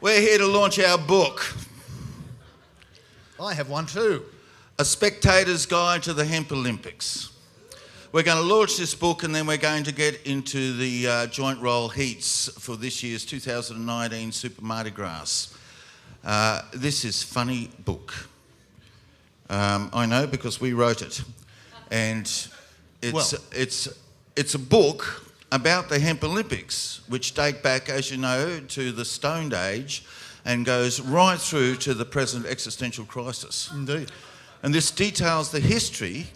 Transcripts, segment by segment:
We're here to launch our book, I have one too. A Spectator's Guide to the Hemp Olympix. We're going to launch this book and then we're going to get into the joint roll heats for this year's 2019 Super MardiGrass. This is funny book. I know because we wrote it. And it's a book about the Hemp Olympix, which date back, as you know, to the Stone Age and goes right through to the present existential crisis. Indeed. And this details the history,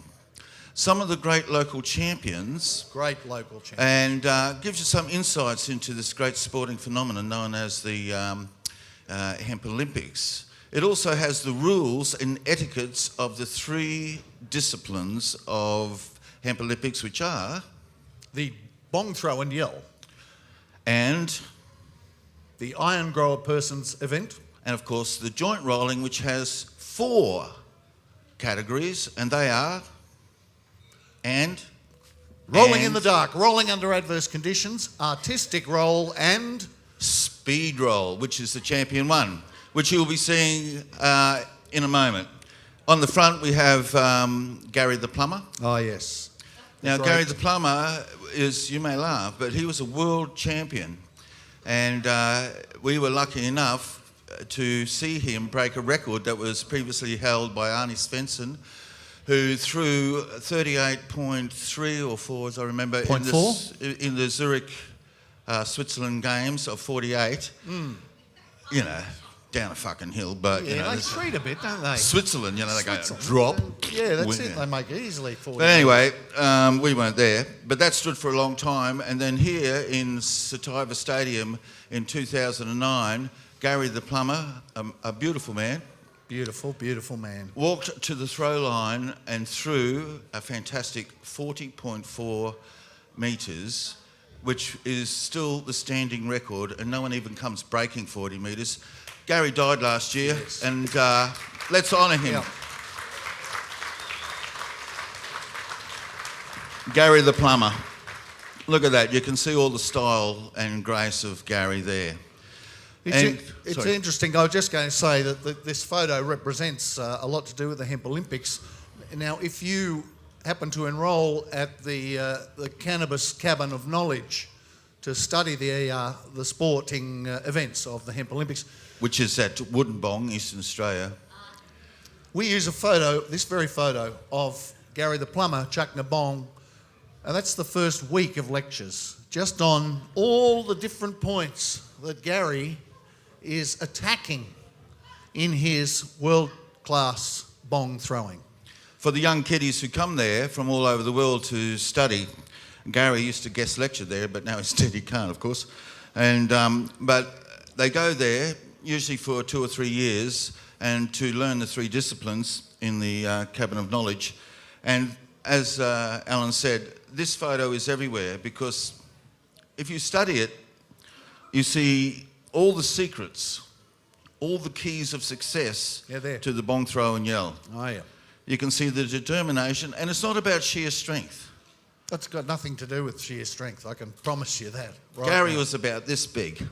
some of the great local champions. Great local champions. And gives you some insights into this great sporting phenomenon known as the Hemp Olympix. It also has the rules and etiquettes of the 3 disciplines of Hemp Olympix, which are The Bong Throw and Yell. And The Iron Grower Persons event. And of course the joint rolling, which has 4 categories, and they are Rolling in the dark, rolling under adverse conditions, artistic roll, and speed roll, which is the champion one, which you'll be seeing in a moment. On the front we have Gary the Plumber. Oh yes. Now Great. Gary the Plumber is, you may laugh, but he was a world champion, and we were lucky enough to see him break a record that was previously held by Arnie Svensson, who threw 38.3 or 4, as I remember, in the Zurich, Switzerland games of 48. You know, down a fucking hill, but you know, they treat a bit, don't they? Switzerland, you know, they go drop. Yeah, that's it. They make easily 48. But anyway, we weren't there, but that stood for a long time. And then here in Sativa Stadium in 2009, Gary the Plumber, a beautiful man. Beautiful, beautiful man. Walked to the throw line and threw a fantastic 40.4 metres, which is still the standing record, and no one even comes breaking 40 metres. Gary died last year, yes. And let's honour him. Yeah. Gary the Plumber. Look at that. You can see all the style and grace of Gary there. It's interesting. I was just going to say that this photo represents a lot to do with the Hemp Olympix. Now, if you happen to enrol at the Cannabis Cabin of Knowledge to study the sporting events of the Hemp Olympix, which is at Wollongong, Eastern Australia, we use a photo, this very photo, of Gary the Plumber chucking a bong, and that's the first week of lectures, just on all the different points that Gary is attacking in his world-class bong throwing. For the young kiddies who come there from all over the world to study, Gary used to guest lecture there, but now instead he can't, of course. And but they go there usually for 2 or 3 years and to learn the 3 disciplines in the Cabin of Knowledge. And as Alan said, this photo is everywhere because if you study it, you see all the secrets, all the keys of success to the bong throw and yell. Oh, yeah. You can see the determination, and it's not about sheer strength. That's got nothing to do with sheer strength, I can promise you that. Right Gary now. was about this big.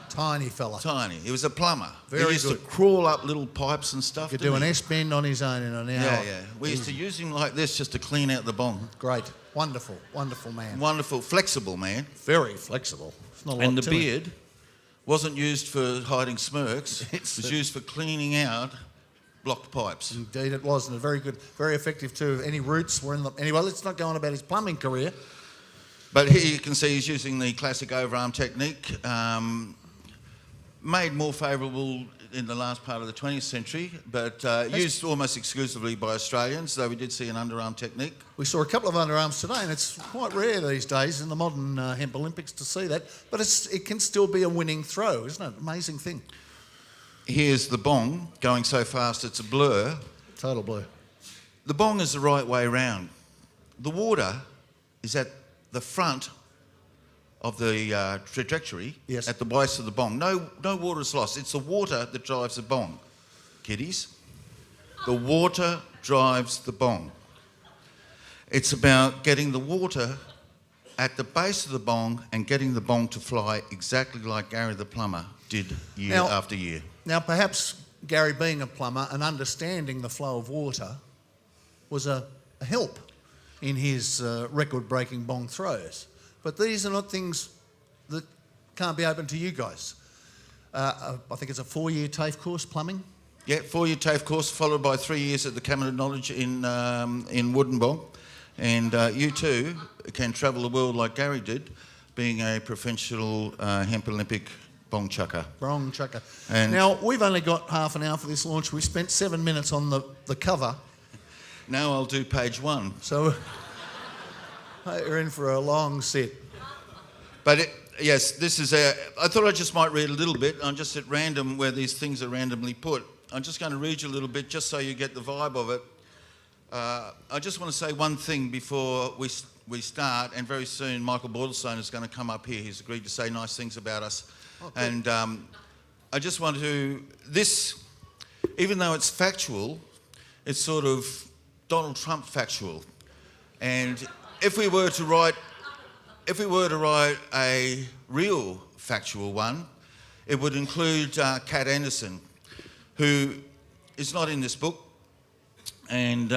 Tiny fella. Tiny. He was a plumber. Very he used good. to crawl up little pipes and stuff. He could do an S-bend on his own in an hour. Yeah, yeah. We used to use him like this just to clean out the bong. Great. Wonderful, wonderful man. Wonderful, flexible man. Very flexible. It's not a lot And the to beard wasn't used for hiding smirks. It was used for cleaning out blocked pipes. Indeed it was, and very good, very effective too. Any roots were in the... Anyway, let's not go on about his plumbing career. But here you can see he's using the classic overarm technique, made more favourable in the last part of the 20th century, but used almost exclusively by Australians, though we did see an underarm technique. We saw a couple of underarms today, and it's quite rare these days in the modern Hemp Olympix to see that, but it can still be a winning throw, isn't it? Amazing thing. Here's the bong going so fast it's a blur. Total blur. The bong is the right way round. The water is at the front of the trajectory, yes, at the base of the bong. No water is lost. It's the water that drives the bong, kiddies. The water drives the bong. It's about getting the water at the base of the bong and getting the bong to fly exactly like Gary the Plumber did year Now- after year. Now, perhaps Gary, being a plumber and understanding the flow of water, was a help in his record-breaking bong throws. But these are not things that can't be open to you guys. I think it's a 4-year TAFE course, plumbing. Yeah, 4-year TAFE course followed by 3 years at the Cabinet of Knowledge in Wollongong. And you too can travel the world like Gary did, being a professional Hemp Olympix bong chucker. Bong chucker. And now, we've only got half an hour for this launch. We spent 7 minutes on the cover. now I'll do page 1. So you're in for a long set. But yes, this is I thought I just might read a little bit. I'm just at random where these things are randomly put. I'm just going to read you a little bit just so you get the vibe of it. I just want to say one thing before we start, and very soon Michael Bordelstone is going to come up here. He's agreed to say nice things about us. Oh, and I just want to, even though it's factual, it's sort of Donald Trump factual. And if we were to write a real factual one, it would include Kat Anderson, who is not in this book, and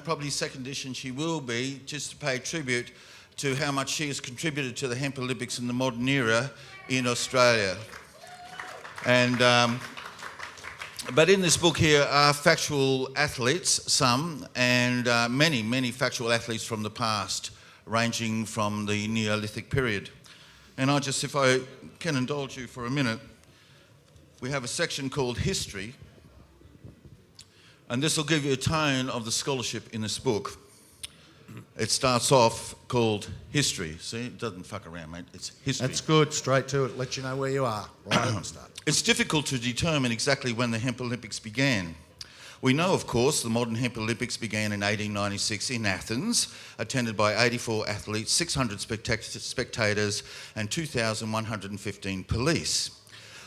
probably second edition she will be, just to pay tribute to how much she has contributed to the Hemp Olympix in the modern era in Australia. And but in this book here are factual athletes, some, and many factual athletes from the past, ranging from the Neolithic period. And if I can indulge you for a minute, we have a section called History, and this will give you a tone of the scholarship in this book. It starts off called History. See, it doesn't fuck around, mate. It's history. That's good. Straight to it. Let you know where you are right at the start. It's difficult to determine exactly when the Hemp Olympix began. We know, of course, the modern Hemp Olympix began in 1896 in Athens, attended by 84 athletes, 600 spectators, and 2,115 police.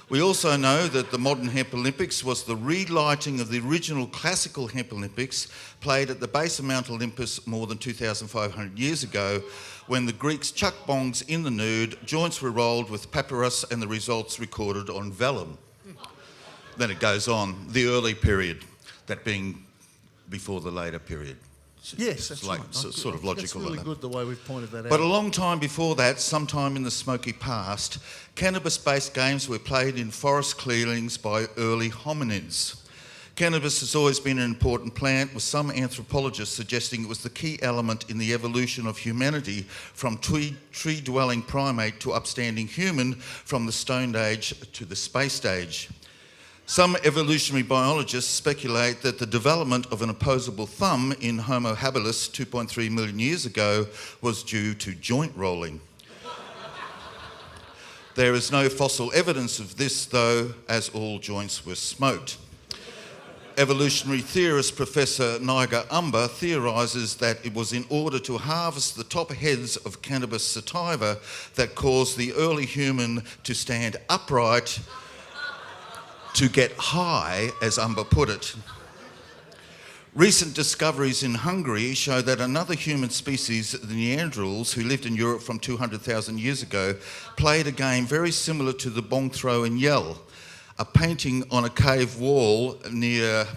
We also know that the modern Hemp Olympix was the relighting of the original classical Hemp Olympix played at the base of Mount Olympus more than 2,500 years ago, when the Greeks chucked bongs in the nude, joints were rolled with papyrus, and the results recorded on vellum. Then it goes on, the early period, that being before the later period. Yes, that's like right. sort of logical. It's really good the way we've pointed that out. But a long time before that, sometime in the smoky past, cannabis-based games were played in forest clearings by early hominids. Cannabis has always been an important plant, with some anthropologists suggesting it was the key element in the evolution of humanity from tree-dwelling primate to upstanding human, from the Stone Age to the Space Age. Some evolutionary biologists speculate that the development of an opposable thumb in Homo habilis 2.3 million years ago was due to joint rolling. There is no fossil evidence of this, though, as all joints were smoked. Evolutionary theorist Professor Niger Umber theorises that it was in order to harvest the top heads of cannabis sativa that caused the early human to stand upright to get high, as Umber put it. Recent discoveries in Hungary show that another human species, the Neanderthals, who lived in Europe from 200,000 years ago, played a game very similar to the Bong Throwing yell. A painting on a cave wall near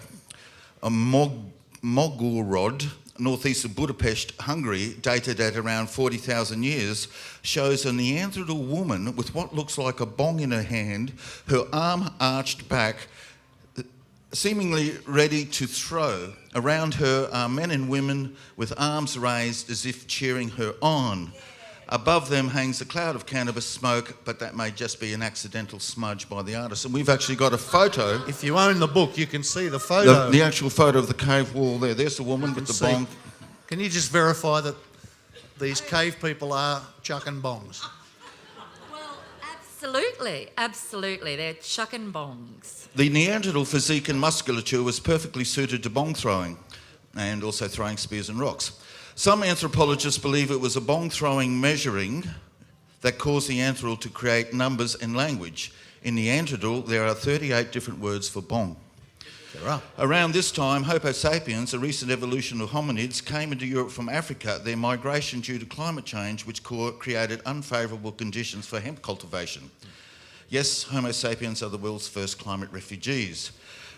Mogorod, northeast of Budapest, Hungary, dated at around 40,000 years, shows a Neanderthal woman with what looks like a bong in her hand, her arm arched back, seemingly ready to throw. Around her are men and women with arms raised as if cheering her on. Above them hangs a cloud of cannabis smoke, but that may just be an accidental smudge by the artist. And we've actually got a photo. If you own the book, you can see the photo. The actual photo of the cave wall there. There's the woman with the bong. Can you just verify that these cave people are chucking bongs? Well, absolutely. They're chucking bongs. The Neanderthal physique and musculature was perfectly suited to bong throwing, and also throwing spears and rocks. Some anthropologists believe it was a bong throwing measuring that caused the Neanderthal to create numbers and language. In Neanderthal, there are 38 different words for bong. There are. Around this time, Homo sapiens, a recent evolution of hominids, came into Europe from Africa, their migration due to climate change, which created unfavourable conditions for hemp cultivation. Yes, Homo sapiens are the world's first climate refugees.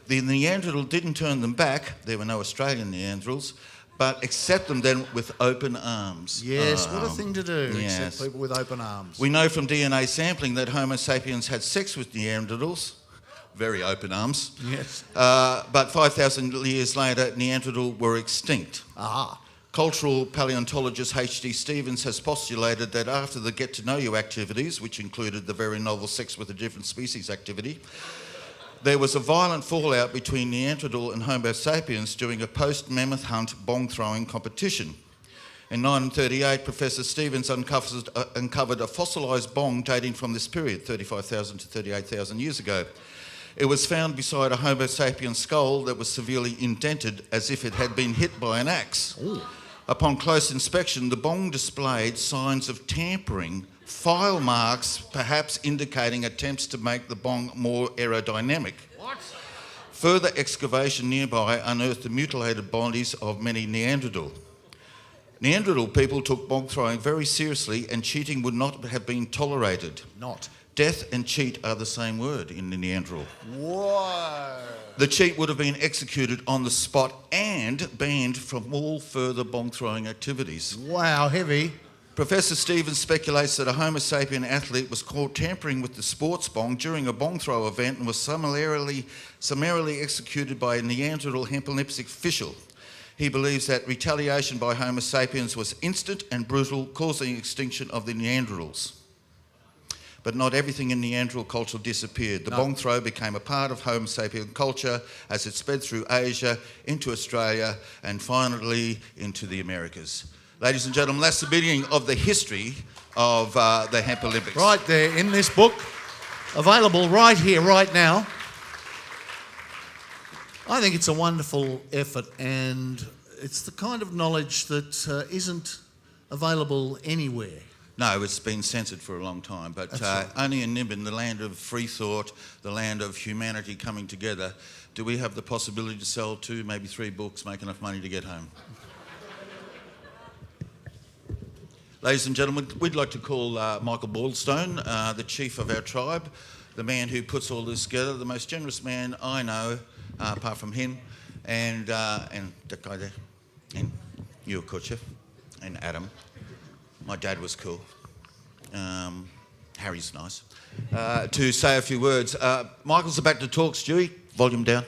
The Neanderthal didn't turn them back. There were no Australian Neanderthals, but accept them then with open arms. Yes, what a thing to do, yes. accept people with open arms. We know from DNA sampling that Homo sapiens had sex with Neanderthals, very open arms. Yes. But 5,000 years later, Neanderthal were extinct. Ah. Cultural paleontologist H.D. Stevens has postulated that after the get-to-know-you activities, which included the very novel sex with a different species activity, there was a violent fallout between Neanderthal and Homo sapiens during a post-mammoth hunt bong throwing competition. In 1938, Professor Stevens uncovered a fossilised bong dating from this period, 35,000 to 38,000 years ago. It was found beside a Homo sapien skull that was severely indented as if it had been hit by an axe. Ooh. Upon close inspection, the bong displayed signs of tampering, file marks perhaps indicating attempts to make the bong more aerodynamic. What? Further excavation nearby unearthed the mutilated bodies of many Neanderthal. Neanderthal people took bong throwing very seriously, and cheating would not have been tolerated. Not. Death and cheat are the same word in the Neanderthal. Whoa. The cheat would have been executed on the spot and banned from all further bong throwing activities. Wow, heavy. Professor Stevens speculates that a Homo sapien athlete was caught tampering with the sports bong during a bong throw event and was summarily executed by a Neanderthal Hemp Olympix official. He believes that retaliation by Homo sapiens was instant and brutal, causing extinction of the Neanderthals. But not everything in Neanderthal culture disappeared. The bong throw became a part of Homo sapien culture as it spread through Asia, into Australia, and finally into the Americas. Ladies and gentlemen, that's the beginning of the history of the Hemp Olympix. Right there in this book, available right here, right now. I think it's a wonderful effort, and it's the kind of knowledge that isn't available anywhere. No, it's been censored for a long time, but right. only in Nimbin, the land of free thought, the land of humanity coming together, do we have the possibility to sell 2, maybe 3 books, make enough money to get home. Ladies and gentlemen, we'd like to call Michael Boylstone, the chief of our tribe, the man who puts all this together, the most generous man I know, apart from him, and that guy there, and you, of course, Chef, and Adam. My dad was cool. Harry's nice. To say a few words. Michael's about to talk, Stewie. Volume down.